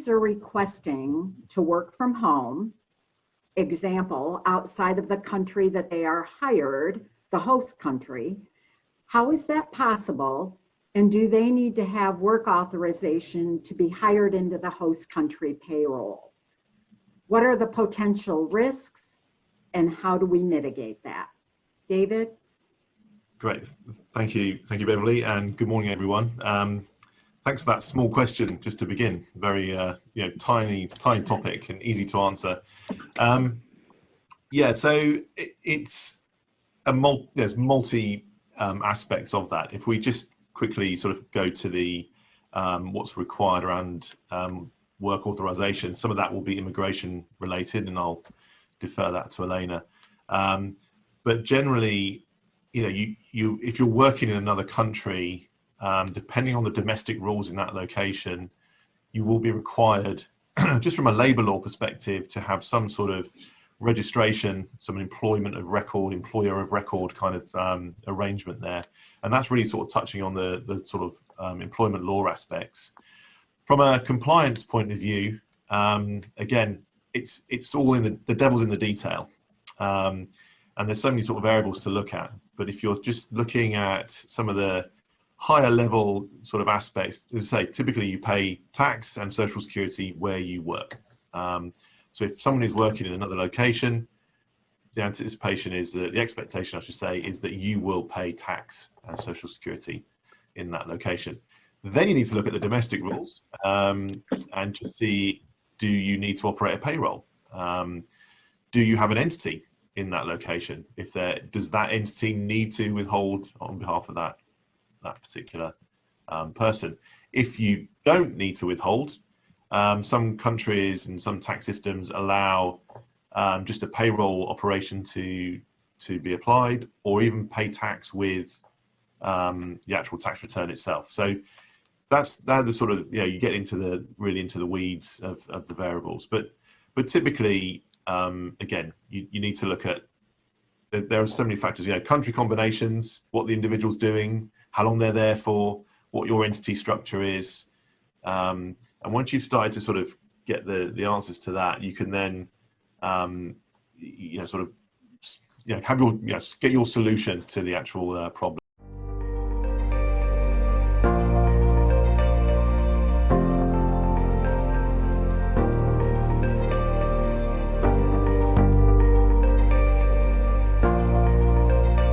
employees are requesting to work from home, example, outside of the country that they are hired, the host country, how is that possible? And do they need to have work authorization to be hired into the host country payroll? What are the potential risks and how do we mitigate that? David? Great, thank you, Beverly, and good morning, everyone. Thanks for that small question just to begin. Very, tiny topic and easy to answer. Yeah, so it's there's multi aspects of that. If we just quickly sort of go to the what's required around work authorization, some of that will be immigration related, and I'll defer that to Elena. But generally, if you're working in another country, depending on the domestic rules in that location, you will be required, just from a labour law perspective, to have some sort of registration, some employment of record, employer of record kind of arrangement there. And that's really sort of touching on the sort of employment law aspects. From a compliance point of view, again, it's all in the devil's in the detail. And there's so many sort of variables to look at. But if you're just looking at some of the higher level sort of aspects, as I say, typically you pay tax and social security where you work. So if someone is working in another location, the anticipation is that, the expectation I should say, is that you will pay tax and social security in that location. Then you need to look at the domestic rules and just see, do you need to operate a payroll? Do you have an entity in that location? Does that entity need to withhold on behalf of that particular person? If you don't need to withhold, some countries and some tax systems allow just a payroll operation to be applied, or even pay tax with the actual tax return itself. So that's the sort of, you get into really into the weeds of the variables. But typically, again, you need to look at, there are so many factors, country combinations, what the individual's doing, how long they're there for, what your entity structure is. And once you've started to sort of get the answers to that, you can then, sort of, have get your solution to the actual problem.